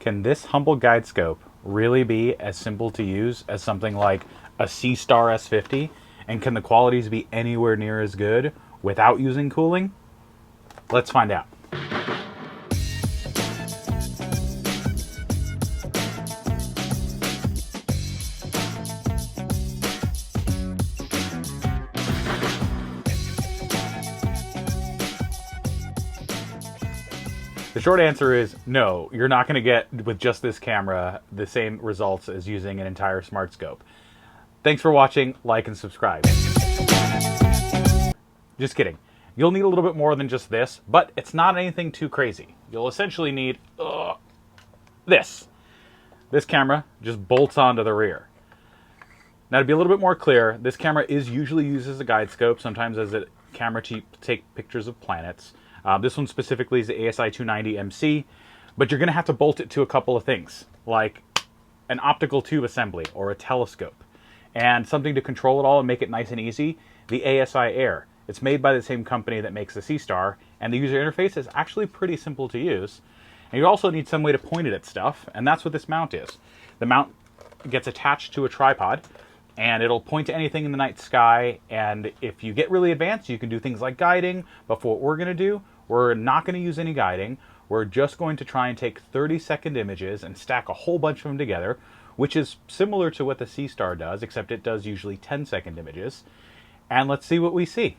Can this humble guide scope really be as simple to use as something like a SeeStar S50? And can the qualities be anywhere near as good without using cooling? Let's find out. The short answer is no, you're not going to get, with just this camera, the same results as using an entire smart scope. Thanks for watching, like and subscribe. Just kidding. You'll need a little bit more than just this, but it's not anything too crazy. You'll essentially need this. This camera just bolts onto the rear. Now to be a little bit more clear, this camera is usually used as a guide scope, sometimes as a camera to take pictures of planets. This one specifically is the ASI 290 MC, but you're going to have to bolt it to a couple of things, like an optical tube assembly or a telescope. And something to control it all and make it nice and easy, the ASIair. It's made by the same company that makes the SeeStar, and the user interface is actually pretty simple to use. And you also need some way to point it at stuff, and that's what this mount is. The mount gets attached to a tripod, and it'll point to anything in the night sky, and if you get really advanced, you can do things like guiding, but for what we're going to do, we're not going to use any guiding. We're just going to try and take 30-second images and stack a whole bunch of them together, which is similar to what the SeeStar does, except it does usually 10-second images. And let's see what we see.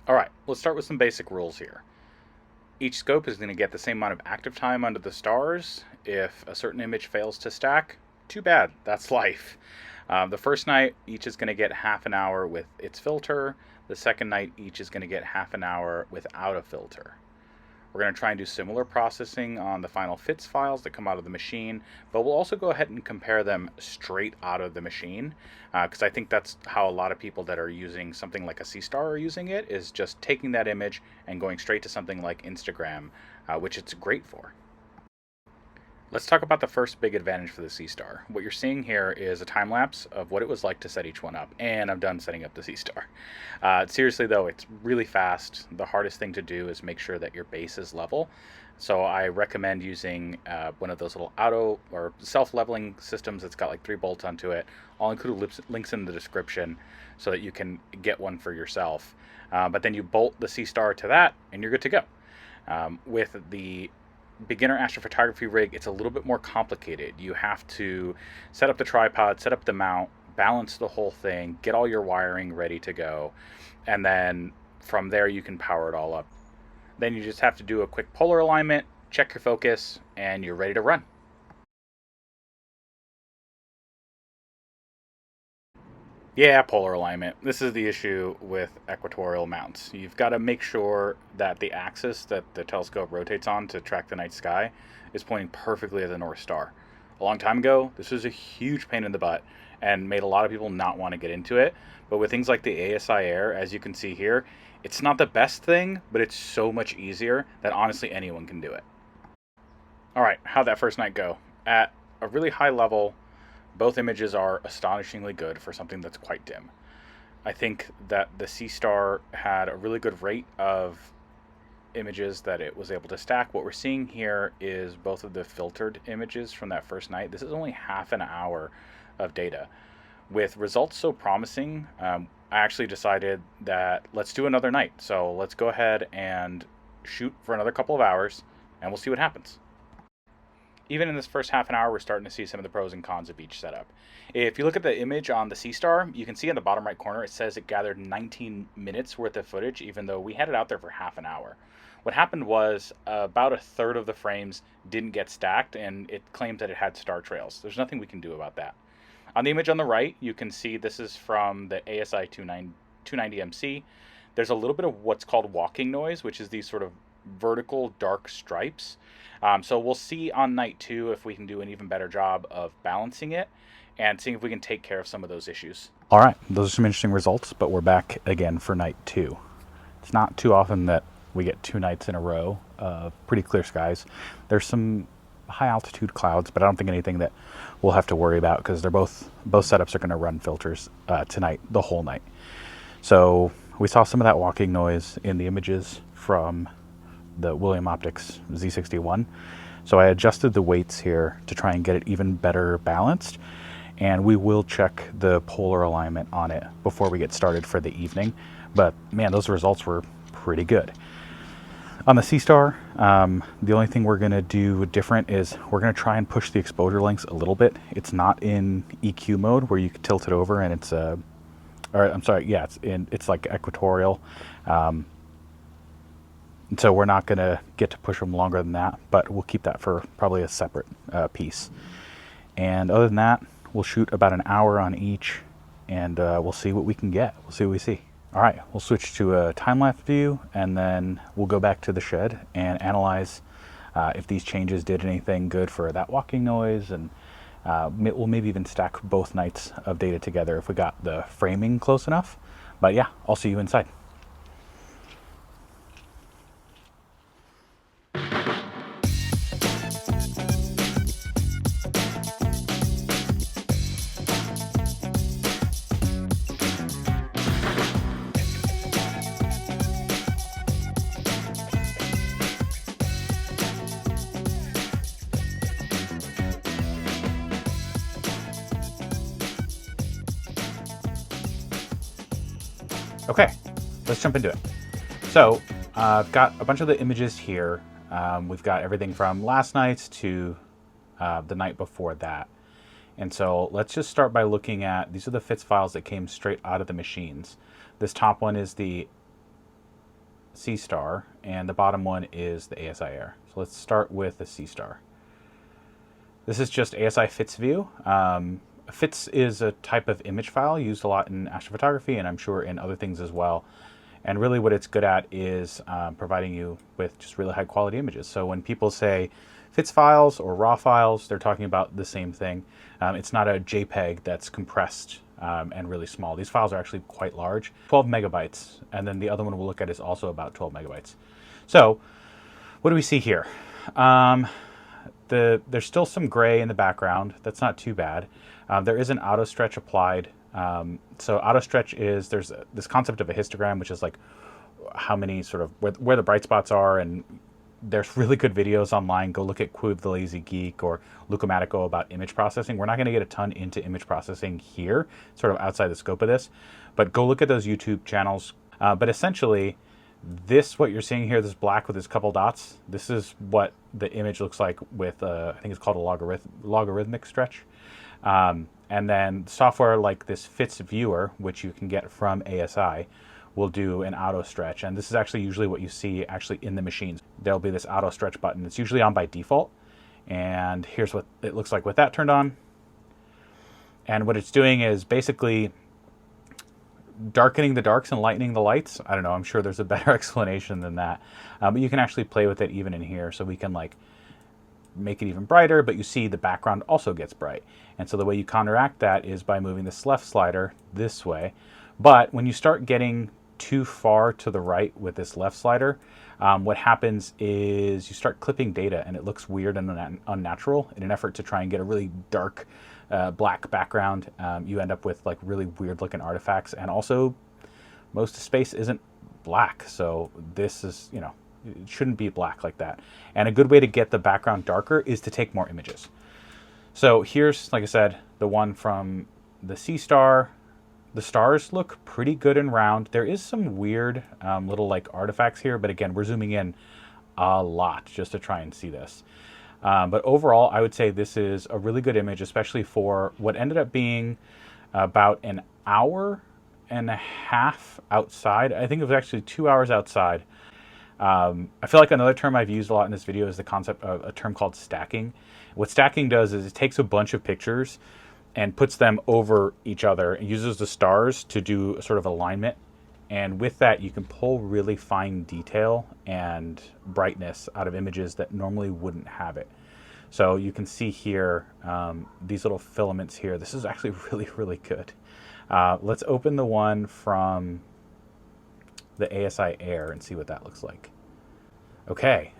All right, let's start with some basic rules here. Each scope is going to get the same amount of active time under the stars. If a certain image fails to stack, too bad, that's life. The first night, each is going to get half an hour with its filter. The second night, each is going to get half an hour without a filter. We're going to try and do similar processing on the final fits files that come out of the machine, but we'll also go ahead and compare them straight out of the machine, because I think that's how a lot of people that are using something like a SeeStar are using it, is just taking that image and going straight to something like Instagram, which it's great for. Let's talk about the first big advantage for the SeeStar. What you're seeing here is a time lapse of what it was like to set each one up, and I'm done setting up the SeeStar. Seriously though, it's really fast. The hardest thing to do is make sure that your base is level. So I recommend using one of those little auto or self-leveling systems that's got like 3 bolts onto it. I'll include links in the description so that you can get one for yourself. But then you bolt the SeeStar to that and you're good to go. With the beginner astrophotography rig, it's a little bit more complicated. You have to set up the tripod, set up the mount, balance the whole thing, get all your wiring ready to go, and then from there you can power it all up. Then you just have to do a quick polar alignment, check your focus, and you're ready to run. Yeah, polar alignment. This is the issue with equatorial mounts. You've got to make sure that the axis that the telescope rotates on to track the night sky is pointing perfectly at the North Star. A long time ago, this was a huge pain in the butt and made a lot of people not want to get into it. But with things like the ASIair, as you can see here, it's not the best thing, but it's so much easier that honestly anyone can do it. All right, how'd that first night go? At a really high level, both images are astonishingly good for something that's quite dim. I think that the SeeStar had a really good rate of images that it was able to stack. What we're seeing here is both of the filtered images from that first night. This is only half an hour of data. With results so promising, I actually decided that let's do another night. So let's go ahead and shoot for another couple of hours and we'll see what happens. Even in this first half an hour, we're starting to see some of the pros and cons of each setup. If you look at the image on the SeeStar, you can see in the bottom right corner, it says it gathered 19 minutes worth of footage, even though we had it out there for half an hour. What happened was about a third of the frames didn't get stacked, and it claimed that it had star trails. There's nothing we can do about that. On the image on the right, you can see this is from the ASI 290 MC. There's a little bit of what's called walking noise, which is these sort of vertical dark stripes. So we'll see on night 2 if we can do an even better job of balancing it and seeing if we can take care of some of those issues. All right, those are some interesting results, but we're back again for night 2. It's not too often that we get 2 nights in a row of pretty clear skies. There's some high altitude clouds, but I don't think anything that we'll have to worry about because they're both setups are going to run filters tonight, the whole night. So we saw some of that walking noise in the images from the William Optics Z61. So I adjusted the weights here to try and get it even better balanced. And we will check the polar alignment on it before we get started for the evening. But man, those results were pretty good. On the SeeStar, the only thing we're gonna do different is we're gonna try and push the exposure lengths a little bit. It's not in EQ mode where you can tilt it over and it's, or I'm sorry, yeah, it's like equatorial. So we're not gonna get to push them longer than that, but we'll keep that for probably a separate piece. And other than that, we'll shoot about an hour on each, and we'll see what we can get. We'll see what we see. All right, we'll switch to a time-lapse view, and then we'll go back to the shed and analyze if these changes did anything good for that walking noise, and we'll maybe even stack both nights of data together if we got the framing close enough. But yeah, I'll see you inside. Okay, let's jump into it. So I've got a bunch of the images here. We've got everything from last night's to the night before that. And so let's just start by looking at, these are the FITS files that came straight out of the machines. This top one is the SeeStar, and the bottom one is the ASIair. So let's start with the SeeStar. This is just ASI FITS view. FITS is a type of image file used a lot in astrophotography, and I'm sure in other things as well. And really what it's good at is providing you with just really high quality images. So when people say FITS files or RAW files, they're talking about the same thing. It's not a JPEG that's compressed and really small. These files are actually quite large, 12 megabytes. And then the other one we'll look at is also about 12 megabytes. So what do we see here? There's still some gray in the background. That's not too bad. There is an auto stretch applied. So auto stretch is, there's this concept of a histogram, which is like how many sort of where the bright spots are, and there's really good videos online. Go look at Quib the Lazy Geek or Lucamatico about image processing. We're not going to get a ton into image processing here, sort of outside the scope of this, but go look at those YouTube channels. But essentially, what you're seeing here, this black with this couple dots, this is what the image looks like with, I think it's called a logarithmic stretch. And then software like this FITS viewer, which you can get from ASI, will do an auto stretch. And this is actually usually what you see actually in the machines. There'll be this auto stretch button. It's usually on by default. And here's what it looks like with that turned on. And what it's doing is basically darkening the darks and lightening the lights. I don't know, I'm sure there's a better explanation than that. But you can actually play with it even in here. So we can like make it even brighter, but you see the background also gets bright. And so the way you counteract that is by moving this left slider this way. But when you start getting too far to the right with this left slider, what happens is you start clipping data and it looks weird and unnatural. In an effort to try and get a really dark black background, you end up with like really weird looking artifacts. And also most of space isn't black. So this is, you know, it shouldn't be black like that. And a good way to get the background darker is to take more images. So here's, like I said, the one from the SeeStar. The stars look pretty good and round. There is some weird little like artifacts here, but again, we're zooming in a lot just to try and see this. But overall, I would say this is a really good image, especially for what ended up being about an hour and a half outside. I think it was actually 2 hours outside. I feel like another term I've used a lot in this video is the concept of a term called stacking. What stacking does is it takes a bunch of pictures and puts them over each other and uses the stars to do a sort of alignment. And with that, you can pull really fine detail and brightness out of images that normally wouldn't have it. So you can see here, these little filaments here. This is actually really, really good. Let's open the one from the ASIair and see what that looks like. Okay,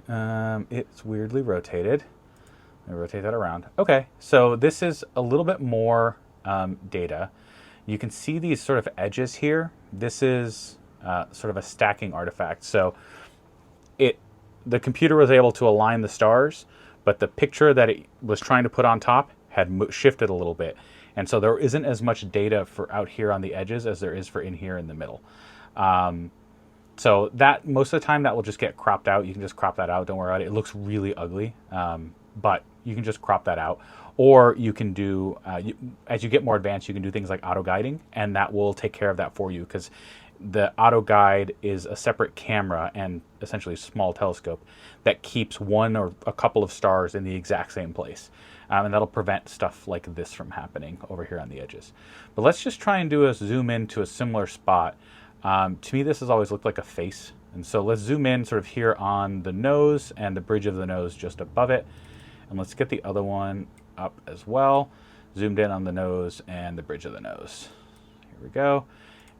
it's weirdly rotated. Let me rotate that around. Okay, so this is a little bit more data. You can see these sort of edges here. This is sort of a stacking artifact. So the computer was able to align the stars, but the picture that it was trying to put on top had shifted a little bit. And so there isn't as much data for out here on the edges as there is for in here in the middle. So that most of the time that will just get cropped out. You can just crop that out. Don't worry about it. It looks really ugly, but you can just crop that out. Or you can do, as you get more advanced, you can do things like auto guiding, and that will take care of that for you, because the auto guide is a separate camera and essentially a small telescope that keeps one or a couple of stars in the exact same place. And that'll prevent stuff like this from happening over here on the edges. But let's just try and do a zoom in to a similar spot. To me, this has always looked like a face. And so let's zoom in sort of here on the nose and the bridge of the nose just above it. And let's get the other one up as well. Zoomed in on the nose and the bridge of the nose. Here we go.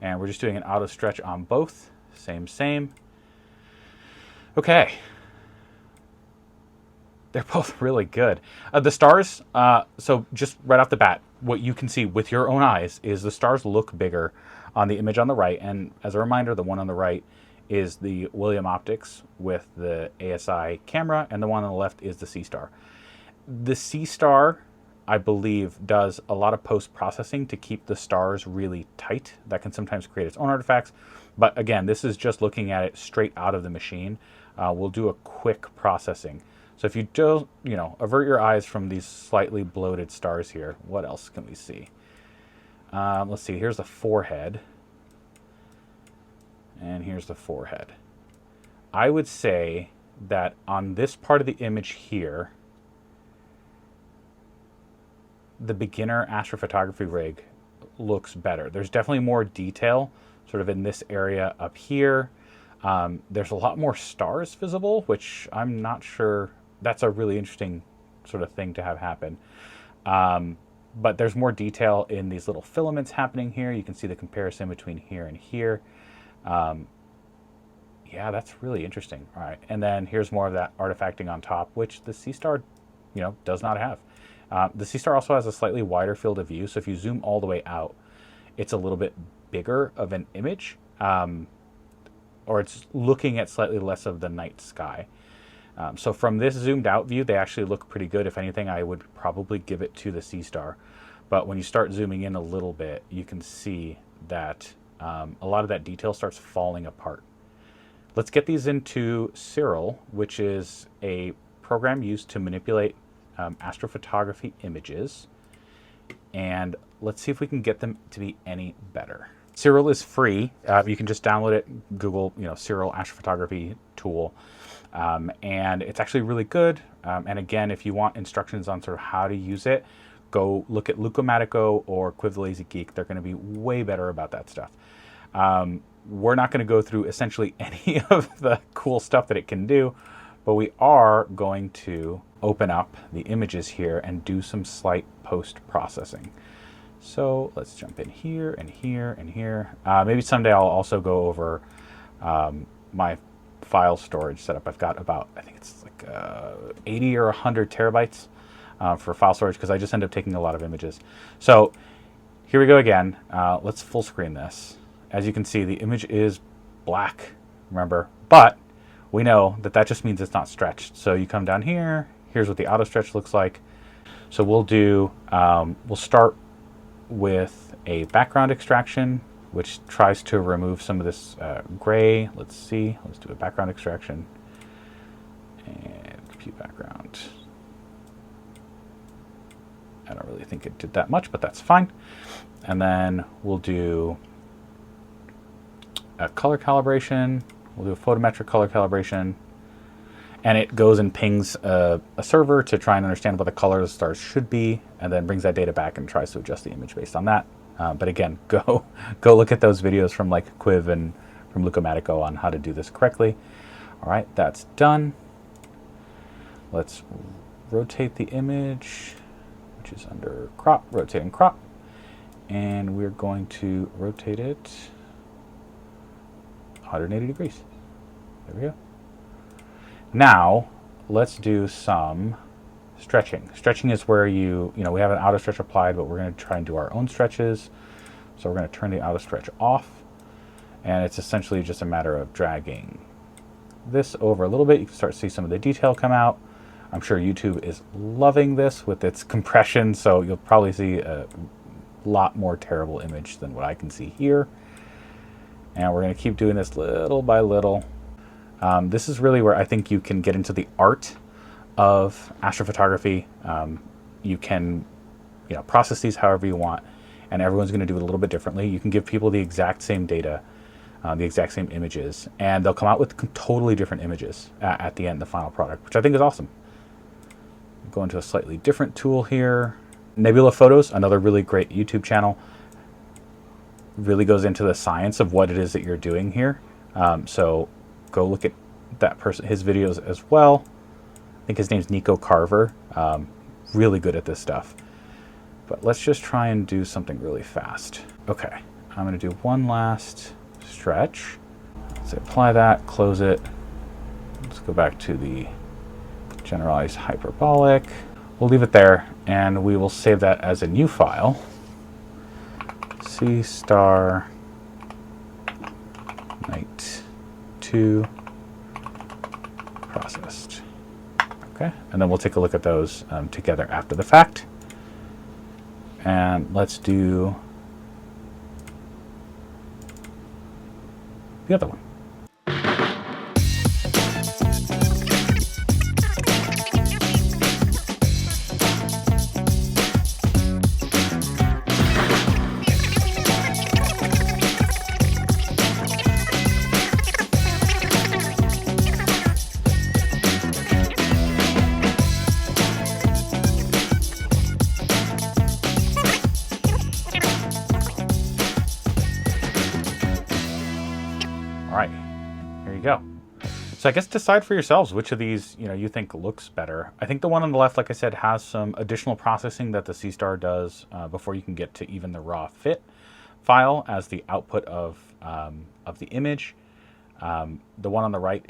And we're just doing an auto stretch on both. Same. Okay. They're both really good. The stars, so just right off the bat, what you can see with your own eyes is the stars look bigger on the image on the right. And as a reminder, the one on the right is the William Optics with the ASI camera, and the one on the left is the SeeStar. The SeeStar, I believe, does a lot of post-processing to keep the stars really tight. That can sometimes create its own artifacts. But again, this is just looking at it straight out of the machine. We'll do a quick processing. So if you do, avert your eyes from these slightly bloated stars here, what else can we see? Let's see, here's the forehead. And here's the forehead. I would say that on this part of the image here, the beginner astrophotography rig looks better. There's definitely more detail sort of in this area up here. There's a lot more stars visible, which I'm not sure. That's a really interesting sort of thing to have happen. But there's more detail in these little filaments happening here. You can see the comparison between here and here. Yeah, that's really interesting. All right, and then here's more of that artifacting on top, which the SeeStar, does not have. The SeeStar also has a slightly wider field of view, so if you zoom all the way out, it's a little bit bigger of an image, or it's looking at slightly less of the night sky. So from this zoomed out view, they actually look pretty good. If anything, I would probably give it to the SeeStar. But when you start zooming in a little bit, you can see that a lot of that detail starts falling apart. Let's get these into Siril, which is a program used to manipulate astrophotography images, and let's see if we can get them to be any better. Siril is free. You can just download it, Google, Siril astrophotography tool, and it's actually really good. And again, if you want instructions on sort of how to use it, go look at Lucomatico or Quiv the Lazy Geek. They're going to be way better about that stuff. We're not going to go through essentially any of the cool stuff that it can do, but we are going to open up the images here and do some slight post-processing. So let's jump in here and here and here. Maybe someday I'll also go over my file storage setup. I've got about, I think it's like 80 or 100 terabytes for file storage, because I just end up taking a lot of images. So here we go again. Let's full screen this. As you can see, the image is black, remember, but we know that that just means it's not stretched. So you come down here, here's what the auto stretch looks like. So we'll do, we'll start with a background extraction, which tries to remove some of this gray. Let's see, let's do a background extraction and compute background. I don't really think it did that much, but that's fine. And then we'll do a color calibration. We'll do a photometric color calibration, and it goes and pings a server to try and understand what the color of the stars should be, and then brings that data back and tries to adjust the image based on that. But again, go look at those videos from like Quiv and from Lucomatico on how to do this correctly. All right, that's done. Let's rotate the image, which is under crop, rotate and crop, and we're going to rotate it 180 degrees. There we go. Now, let's do some stretching. Stretching is where we have an auto stretch applied, but we're going to try and do our own stretches. So we're going to turn the auto stretch off, and it's essentially just a matter of dragging this over a little bit. You can start to see some of the detail come out. I'm sure YouTube is loving this with its compression, so you'll probably see a lot more terrible image than what I can see here. And we're going to keep doing this little by little. This is really where I think you can get into the art of astrophotography. You can, process these however you want, and everyone's going to do it a little bit differently. You can give people the exact same data, the exact same images, and they'll come out with totally different images at the end, the final product, which I think is awesome. Go into a slightly different tool here. Nebula Photos, another really great YouTube channel, really goes into the science of what it is that you're doing here. So go look at that person, his videos as well. I think his name's Nico Carver. Really good at this stuff. But let's just try and do something really fast. Okay, I'm going to do one last stretch. Let's apply that, close it. Let's go back to the generalized hyperbolic. We'll leave it there, and we will save that as a new file. SeeStar Night 2 processed. Okay, and then we'll take a look at those together after the fact. And let's do the other one. All right, here you go. So I guess decide for yourselves which of these you think looks better. I think the one on the left, like I said, has some additional processing that the SeeStar does before you can get to even the raw fit file as the output of the image. The one on the right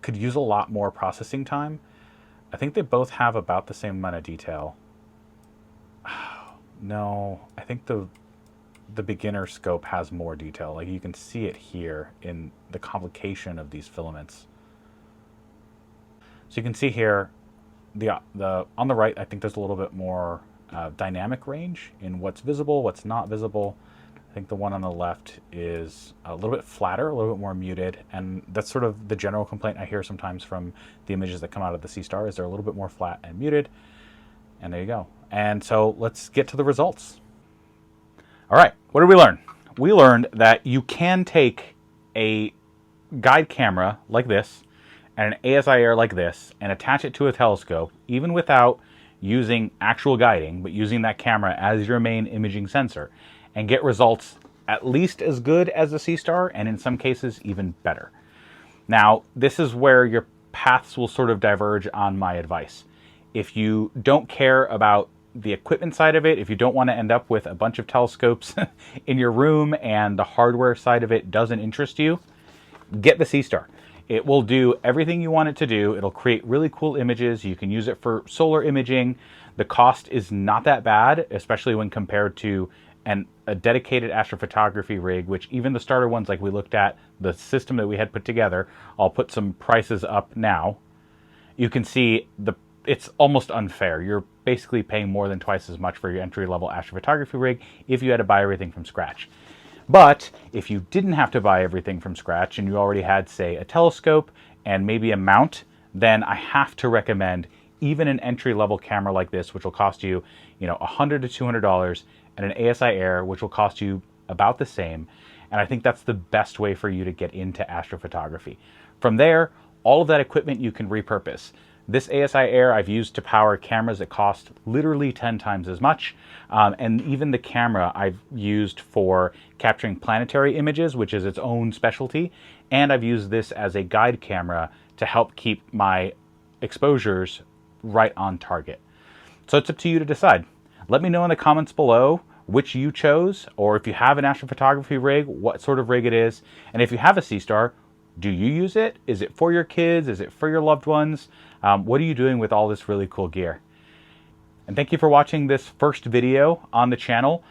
could use a lot more processing time. I think they both have about the same amount of detail. No, I think the beginner scope has more detail. Like you can see it here in the complication of these filaments. So you can see here, on the right, I think there's a little bit more dynamic range in what's visible, what's not visible. I think the one on the left is a little bit flatter, a little bit more muted, and that's sort of the general complaint I hear sometimes from the images that come out of the SeeStar is they're a little bit more flat and muted. And there you go. And so let's get to the results. All right, what did we learn? We learned that you can take a guide camera like this and an ASIair like this and attach it to a telescope, even without using actual guiding, but using that camera as your main imaging sensor, and get results at least as good as the SeeStar, and in some cases even better. Now, this is where your paths will sort of diverge on my advice. If you don't care about the equipment side of it, if you don't want to end up with a bunch of telescopes in your room and the hardware side of it doesn't interest you, get the SeeStar. It will do everything you want it to do. It'll create really cool images. You can use it for solar imaging. The cost is not that bad, especially when compared to a dedicated astrophotography rig, which even the starter ones like we looked at, the system that we had put together, I'll put some prices up now. You can see it's almost unfair. You're basically paying more than twice as much for your entry-level astrophotography rig if you had to buy everything from scratch. But if you didn't have to buy everything from scratch and you already had, say, a telescope and maybe a mount, then I have to recommend even an entry-level camera like this, which will cost you, $100 to $200, and an ASIair, which will cost you about the same. And I think that's the best way for you to get into astrophotography. From there, all of that equipment you can repurpose. This ASIair I've used to power cameras that cost literally 10 times as much. And even the camera I've used for capturing planetary images, which is its own specialty. And I've used this as a guide camera to help keep my exposures right on target. So it's up to you to decide. Let me know in the comments below which you chose, or if you have an astrophotography rig, what sort of rig it is. And if you have a SeeStar, do you use it? Is it for your kids? Is it for your loved ones? What are you doing with all this really cool gear? And thank you for watching this first video on the channel.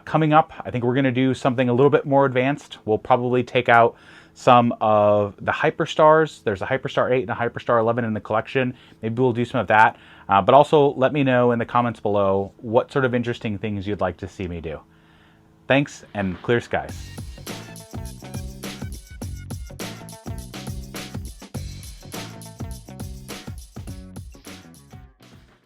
Coming up, I think we're going to do something a little bit more advanced. We'll probably take out some of the Hyperstars. There's a Hyperstar 8 and a Hyperstar 11 in the collection. Maybe we'll do some of that. But also let me know in the comments below what sort of interesting things you'd like to see me do. Thanks, and clear skies.